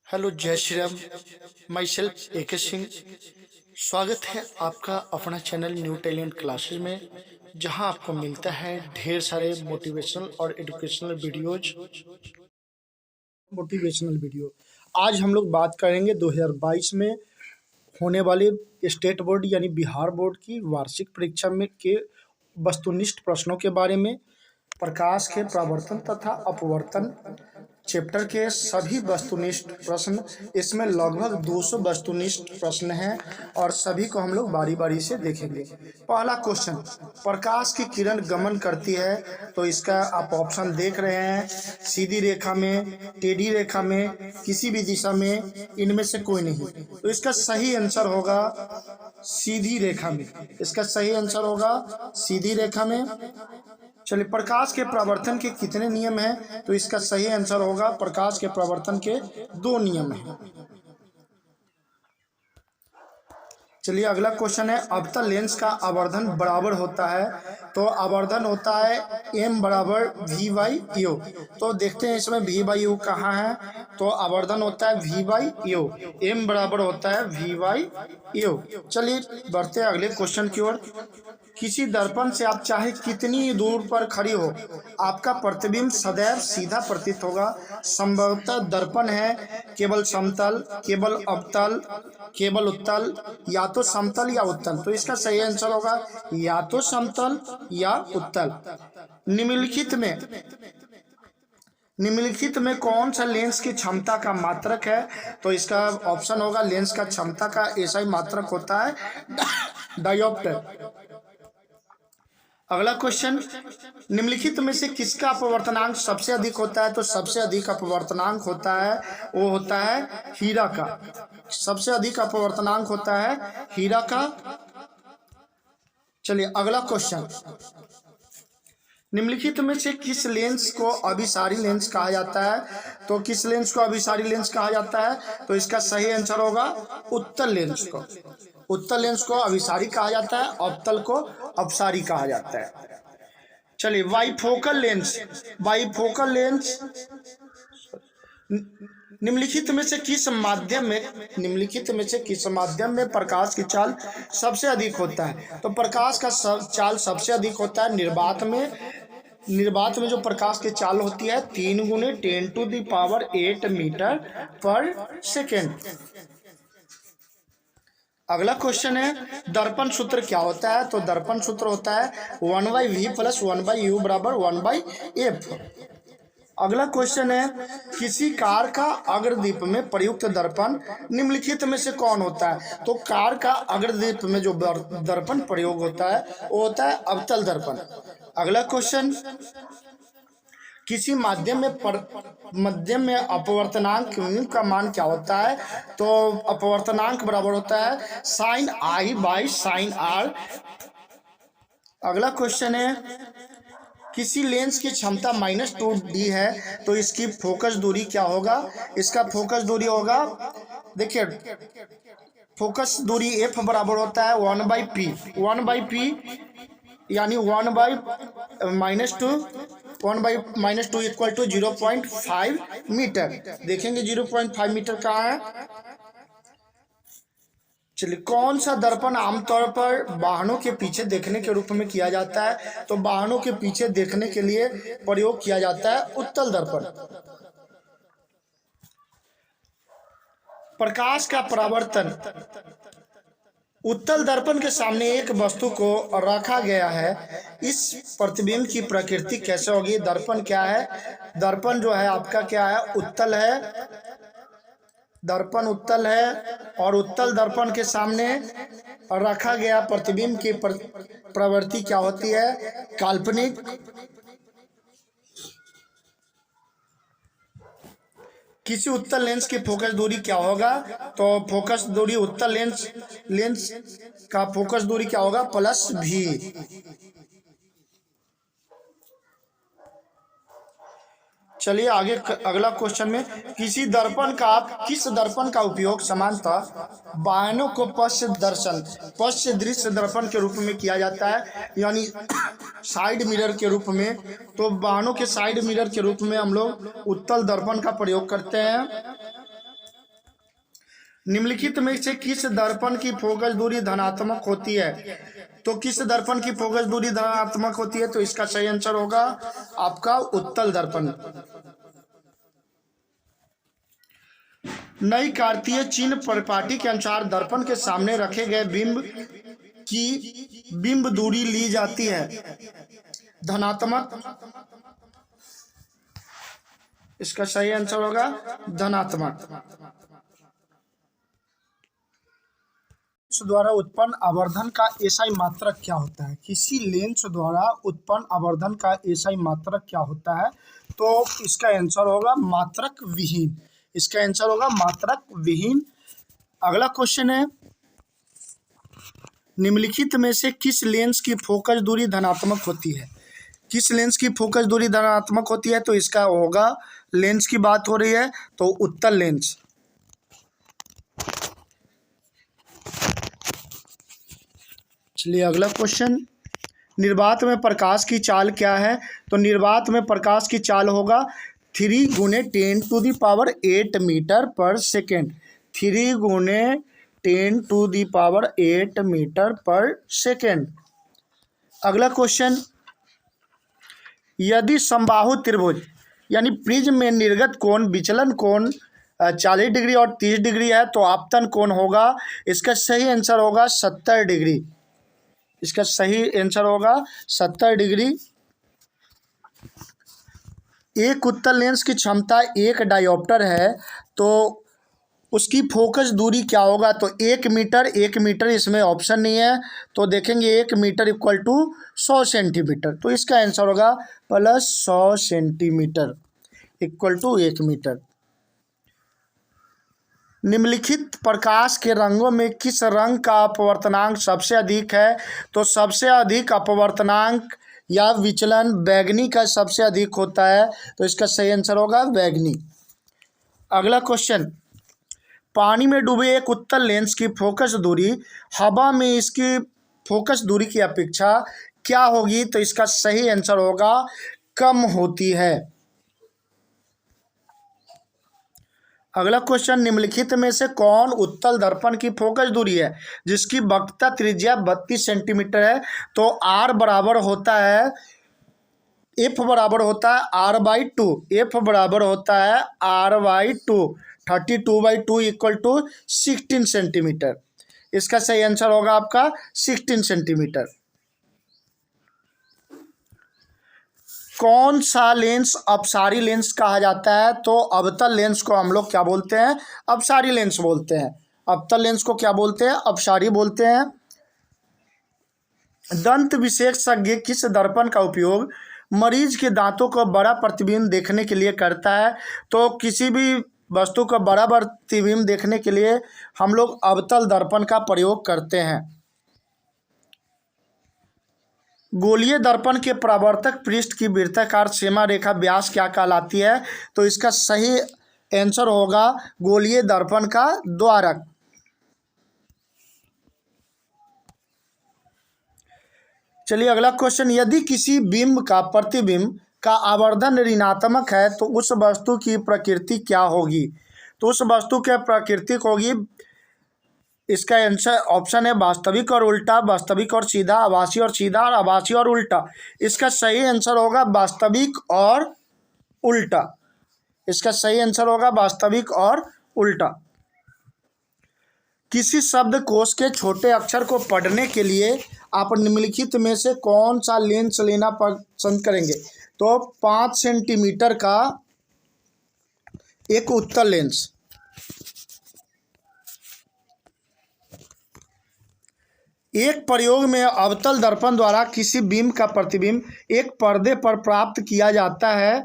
Hello, जय Shri Ram. My self ए के सिंह। स्वागत है आपका अपना चैनल न्यू टैलेंट क्लासेस में, जहां आपको मिलता है ढेर सारे मोटिवेशनल और एजुकेशनल वीडियो। आज हम लोग बात करेंगे 2022 में होने वाले स्टेट बोर्ड यानी बिहार बोर्ड की वार्षिक परीक्षा में के वस्तुनिष्ठ प्रश्नों के बारे में। प्रकाश के प्रवर्तन तथा अपवर्तन चैप्टर के सभी वस्तुनिष्ठ प्रश्न, इसमें लगभग 200 वस्तुनिष्ठ प्रश्न हैं और सभी को हम लोग बारी बारी से देखेंगे। पहला क्वेश्चन, प्रकाश की किरण गमन करती है तो इसका आप ऑप्शन देख रहे हैं, सीधी रेखा में, टेढ़ी रेखा में, किसी भी दिशा में, इनमें से कोई नहीं। तो इसका सही आंसर होगा सीधी रेखा में। इसका सही आंसर होगा सीधी रेखा में। चलिए, प्रकाश के प्रवर्तन के कितने नियम हैं? तो इसका सही आंसर होगा प्रकाश के प्रवर्तन के 2 नियम हैं। चलिए, अगला क्वेश्चन है, अवतल लेंस का आवर्धन बराबर होता है। तो आवर्धन होता है m बराबर v बाई यू। तो देखते हैं इसमें v बाई यू कहाँ है। तो आवर्धन होता है v बाई यू, m बराबर होता है v बाई यू। चलिए बढ़ते हैं अगले क्वेश्चन की ओर। किसी दर्पण से आप चाहे कितनी दूर पर खड़ी हो, आपका प्रतिबिंब सदैव सीधा प्रतीत होगा। संभवतः दर्पण है केवल समतल, केवल अवतल, केवल उत्तल, या तो समतल या उत्तल। तो इसका सही आंसर होगा या तो समतल या उत्तल। निम्नलिखित में कौन सा लेंस की क्षमता का मात्रक है? तो इसका ऑप्शन होगा लेंस का क्षमता का ऐसा ही मात्रक होता है डायोप्टर। अगला क्वेश्चन, निम्नलिखित में से किसका अपवर्तनांक सबसे अधिक होता है? तो सबसे अधिक अपवर्तनांक होता है वो होता है हीरा का। सबसे अधिक अपवर्तनांक होता है हीरा का। चलिए अगला क्वेश्चन, निम्नलिखित में से किस लेंस को अभिसारी लेंस कहा जाता है? तो किस लेंस को अभिसारी लेंस कहा जाता है? तो इसका सही आंसर होगा उत्तल लेंस को। उत्तल लेंस को अभिसारी कहा जाता है, अवतल को अपसारी कहा जाता है। चलिए, बाइफोकल लेंस निम्नलिखित में से किस माध्यम में प्रकाश की चाल सबसे अधिक होता है? तो प्रकाश का चाल सबसे अधिक होता है निर्वात में जो प्रकाश की चाल होती है 3 × 10⁸ मीटर पर सेकेंड। अगला क्वेश्चन है, दर्पण सूत्र क्या होता है? तो दर्पण सूत्र होता है 1/v + 1/u = 1/f। अगला क्वेश्चन है, किसी कार का अग्रदीप में प्रयुक्त दर्पण निम्नलिखित में से कौन होता है? तो कार का अग्रदीप में जो दर्पण प्रयोग होता है वो होता है अवतल दर्पण। अगला क्वेश्चन, किसी माध्यम में अपवर्तनांक का मान क्या होता है? तो अपवर्तनांक बराबर होता है sin I / sin R। अगला क्वेश्चन है, किसी लेंस की क्षमता -2D है तो इसकी फोकस दूरी क्या होगा? इसका फोकस दूरी होगा, देखिए फोकस दूरी f बराबर होता है 1/p यानी 1/-2 = 0.5 मीटर। देखेंगे 0.5 मीटर कहाँ है। चलिए, कौन सा दर्पण आमतौर पर वाहनों के पीछे देखने के रूप में किया जाता है? तो वाहनों के पीछे देखने के लिए प्रयोग किया जाता है उत्तल दर्पण। प्रकाश का परावर्तन, उत्तल दर्पण के सामने एक वस्तु को रखा गया है, इस प्रतिबिंब की प्रकृति कैसे होगी? दर्पण क्या है? दर्पण जो है आपका क्या है? उत्तल है। दर्पण उत्तल है और उत्तल दर्पण के सामने रखा गया प्रतिबिंब की प्रवृत्ति क्या होती है? काल्पनिक। किसी उत्तल लेंस की फोकस दूरी क्या होगा? तो फोकस दूरी उत्तल लेंस का फोकस दूरी क्या होगा? +v। चलिए आगे अगला क्वेश्चन में, किस दर्पण का उपयोग सामान्यतः वाहनों को पश्च दृश्य दर्पण के रूप में किया जाता है, यानी साइड मिरर के रूप में। तो वाहनों के साइड मिरर के रूप में हम लोग उत्तल दर्पण का प्रयोग करते हैं। निम्नलिखित में से किस दर्पण की फोकस दूरी धनात्मक होती है? तो किस दर्पण की फोकस दूरी धनात्मक होती है? तो इसका सही आंसर होगा आपका उत्तल दर्पण। नई कार्तीय चिन्ह परिपाटी के अनुसार दर्पण के सामने रखे गए बिंब की बिंब दूरी ली जाती है धनात्मक। इसका सही आंसर होगा धनात्मक। द्वारा उत्पन्न आवर्धन का एसआई मात्रक क्या होता है? किसी लेंस द्वारा उत्पन्न आवर्धन का एसआई मात्रक क्या होता है? तो इसका आंसर होगा मात्रक विहीन। इसका आंसर होगा मात्रक विहीन। अगला क्वेश्चन है, निम्नलिखित में से किस लेंस की फोकस दूरी धनात्मक होती है? किस लेंस की फोकस दूरी धनात्मक होती है? तो इसका होगा, लेंस की बात हो रही है तो उत्तल लेंस। चलिए अगला क्वेश्चन, निर्वात में प्रकाश की चाल क्या है? तो निर्वात में प्रकाश की चाल होगा 3 × 10⁸ मीटर पर सेकेंड। 3 × 10⁸ मीटर पर सेकेंड। अगला क्वेश्चन, यदि समबाहु त्रिभुज यानी प्रिज्म में निर्गत कोण विचलन कोण 40 डिग्री और 30 डिग्री है तो आपतन कोण होगा? इसका सही आंसर होगा 70 डिग्री। इसका सही आंसर होगा 70 डिग्री। एक उत्तल लेंस की क्षमता 1 डायोप्टर है तो उसकी फोकस दूरी क्या होगा? तो 1 मीटर। 1 मीटर इसमें ऑप्शन नहीं है तो देखेंगे 1 मीटर इक्वल टू 100 सेंटीमीटर। तो इसका आंसर होगा plus 100 centimetre equal to 1 metre. निम्नलिखित प्रकाश के रंगों में किस रंग का अपवर्तनांक सबसे अधिक है? तो सबसे अधिक अपवर्तनांक या विचलन बैगनी का सबसे अधिक होता है तो इसका सही आंसर होगा बैगनी। अगला क्वेश्चन, पानी में डूबे एक उत्तल लेंस की फोकस दूरी हवा में इसकी फोकस दूरी की अपेक्षा क्या होगी? तो इसका सही आंसर होगा कम होती है। अगला क्वेश्चन, निम्नलिखित में से कौन उत्तल दर्पण की फोकस दूरी है जिसकी वक्रता त्रिज्या 32 सेंटीमीटर है? तो आर बराबर होता है, एफ बराबर होता है r/2। एफ बराबर होता है r/2। 32/2 equal to 16 centimetre. इसका सही आंसर होगा आपका 16 सेंटीमीटर। कौन सा लेंस अपसारी लेंस कहा जाता है? तो अवतल लेंस को हम लोग क्या बोलते हैं? अपसारी लेंस बोलते हैं। अवतल लेंस को क्या बोलते हैं? अपसारी बोलते हैं। दंत विशेषज्ञ किस दर्पण का उपयोग मरीज के दांतों को बड़ा प्रतिबिंब देखने के लिए करता है? तो किसी भी वस्तु का बड़ा प्रतिबिंब देखने के लिए हम लोग अवतल दर्पण का प्रयोग करते हैं। गोलीय दर्पण के परावर्तक पृष्ठ की वृत्ताकार सीमा रेखा व्यास क्या कहलाती है? तो इसका सही आंसर होगा गोलीय दर्पण का द्वारक। चलिए अगला क्वेश्चन, यदि किसी बिंब का प्रतिबिंब का आवर्धन ऋणात्मक है तो उस वस्तु की प्रकृति क्या होगी? तो उस वस्तु की प्रकृति होगी, इसका आंसर ऑप्शन है वास्तविक और उल्टा, वास्तविक और सीधा, आभासी और सीधा और आभासी और उल्टा। इसका सही आंसर होगा वास्तविक और उल्टा। इसका सही आंसर होगा वास्तविक और उल्टा। किसी शब्दकोश के छोटे अक्षर को पढ़ने के लिए आप निम्नलिखित में से कौन सा लेंस लेना पसंद करेंगे? तो 5 सेंटीमीटर का एक उत्तल लेंस। एक प्रयोग में अवतल दर्पण द्वारा किसी बिंब का प्रतिबिंब एक पर्दे पर प्राप्त किया जाता है।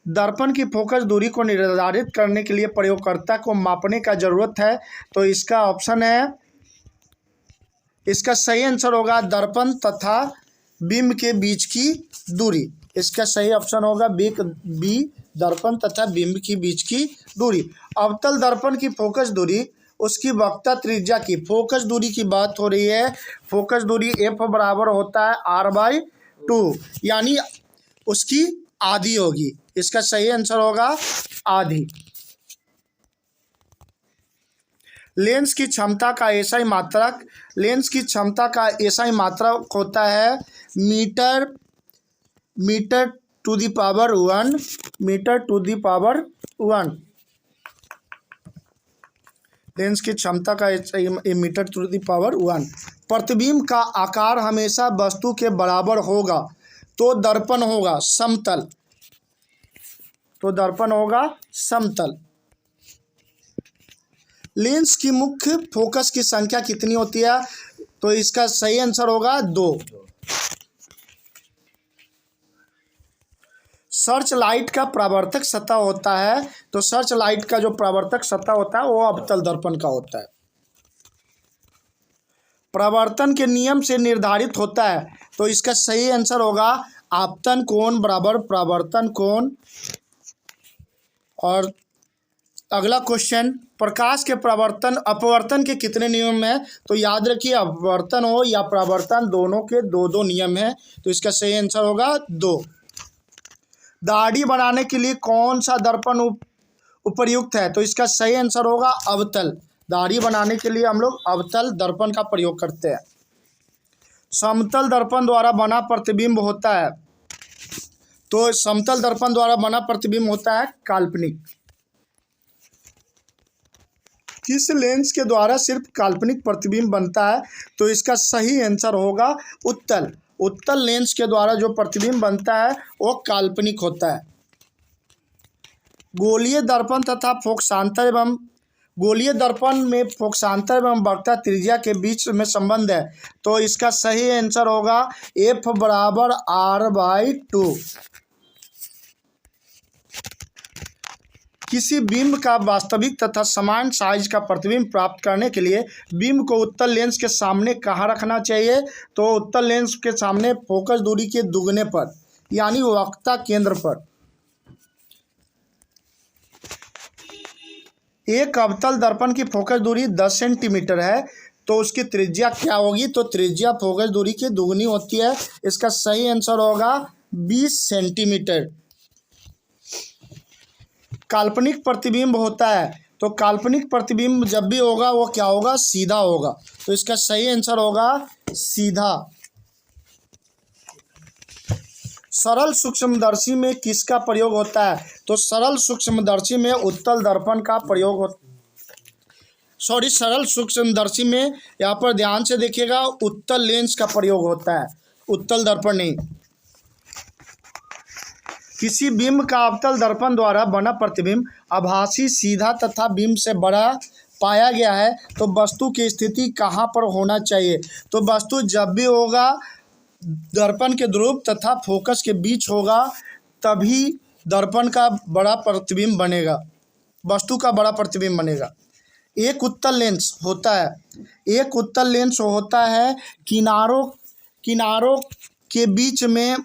दर्पण की फोकस दूरी को निर्धारित करने के लिए प्रयोगकर्ता को मापने का जरूरत है तो इसका ऑप्शन है, इसका सही आंसर होगा दर्पण तथा बिंब के बीच की दूरी। इसका सही ऑप्शन होगा बी, दर्पण तथा बिंब के बीच की दूरी। अवतल दर्पण की फोकस दूरी उसकी वक्रता त्रिज्या की फोकस दूरी की बात हो रही है। फोकस दूरी एफ बराबर होता है r/2 यानी उसकी आधी होगी। इसका सही आंसर होगा आधी। लेंस की क्षमता का एसआई मात्रक, लेंस की क्षमता का एसआई मात्रक होता है metre metre to the power 1, metre to the power 1। Lens की क्षमता का SI metre to the power 1। प्रतिबिंब का आकार हमेशा वस्तु के बराबर होगा तो दर्पण होगा समतल, तो दर्पण होगा समतल। लेंस की मुख्य फोकस की संख्या कितनी होती है? तो इसका सही आंसर होगा 2। सर्च लाइट का परावर्तक सतह होता है, तो सर्च लाइट का जो परावर्तक सतह होता है वो अवतल दर्पण का होता है। परावर्तन के नियम से निर्धारित होता है, तो इसका सही आंसर होगा आपतन कोण बराबर परावर्तन कोण। और अगला क्वेश्चन, प्रकाश के परावर्तन अपवर्तन के कितने नियम हैं? तो याद रखिए अपवर्तन हो या परावर्तन दोनों के दो दो नियम हैं, तो इसका सही आंसर होगा 2। दाढ़ी बनाने के लिए कौन सा दर्पण उपयुक्त है? तो इसका सही आंसर होगा अवतल। दाढ़ी बनाने के लिए हम लोग अवतल दर्पण का प्रयोग करते हैं। समतल दर्पण द्वारा बना प्रतिबिंब होता है, तो समतल दर्पण द्वारा बना प्रतिबिंब होता है काल्पनिक। किस लेंस के द्वारा सिर्फ काल्पनिक प्रतिबिंब बनता है? तो इसका सही आंसर होगा उत्तल। उत्तल लेंस के द्वारा जो प्रतिबिंब बनता है वो काल्पनिक होता है। गोलीय दर्पण तथा फोकसांतर एवं गोलीय दर्पण में फोकसांतर एवं वक्रता त्रिज्या के बीच में संबंध है, तो इसका सही आंसर होगा F बराबर R/2। किसी बिंब का वास्तविक तथा समान साइज का प्रतिबिंब प्राप्त करने के लिए बिंब को उत्तल लेंस के सामने कहाँ रखना चाहिए? तो उत्तल लेंस के सामने फोकस दूरी के दुगने पर, यानी वक्रता केंद्र पर। एक अवतल दर्पण की फोकस दूरी 10 सेंटीमीटर है, तो उसकी त्रिज्या क्या होगी? तो त्रिज्या फोकस दूरी की दुगनी होती है। इसका सही आंसर होगा 20 सेंटीमीटर। काल्पनिक प्रतिबिंब होता है, तो काल्पनिक प्रतिबिंब जब भी होगा वो क्या होगा? सीधा होगा, तो इसका सही आंसर होगा सीधा। सरल सूक्ष्मदर्शी में किसका प्रयोग होता है? तो सरल सूक्ष्मदर्शी में उत्तल दर्पण का प्रयोग होता है। सरल सूक्ष्मदर्शी में यहाँ पर ध्यान से देखिएगा उत्तल लेंस का प्रयोग होता है, उत्तल दर्पण नहीं। किसी बिंब का अवतल दर्पण द्वारा बना प्रतिबिंब आभासी सीधा तथा बिंब से बड़ा पाया गया है, तो वस्तु की स्थिति कहाँ पर होना चाहिए? तो वस्तु जब भी होगा दर्पण के ध्रुव तथा फोकस के बीच होगा, तभी दर्पण का बड़ा प्रतिबिंब बनेगा, वस्तु का बड़ा प्रतिबिंब बनेगा। एक उत्तल लेंस होता है, एक उत्तल लेंस होता है किनारों के बीच में,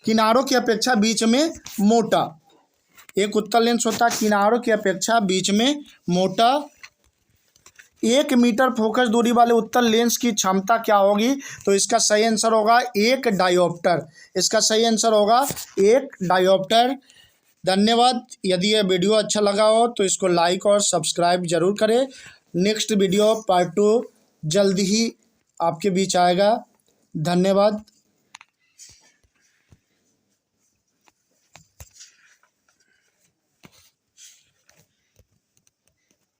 किनारों की अपेक्षा बीच में मोटा। एक उत्तल लेंस होता है किनारों की अपेक्षा बीच में मोटा। 1 मीटर फोकस दूरी वाले उत्तल लेंस की क्षमता क्या होगी? तो इसका सही आंसर होगा 1 डायोप्टर। इसका सही आंसर होगा 1 डायोप्टर। धन्यवाद। यदि यह वीडियो अच्छा लगा हो तो इसको लाइक और सब्सक्राइब जरूर करें। नेक्स्ट वीडियो पार्ट 2 जल्द ही आपके बीच आएगा। धन्यवाद।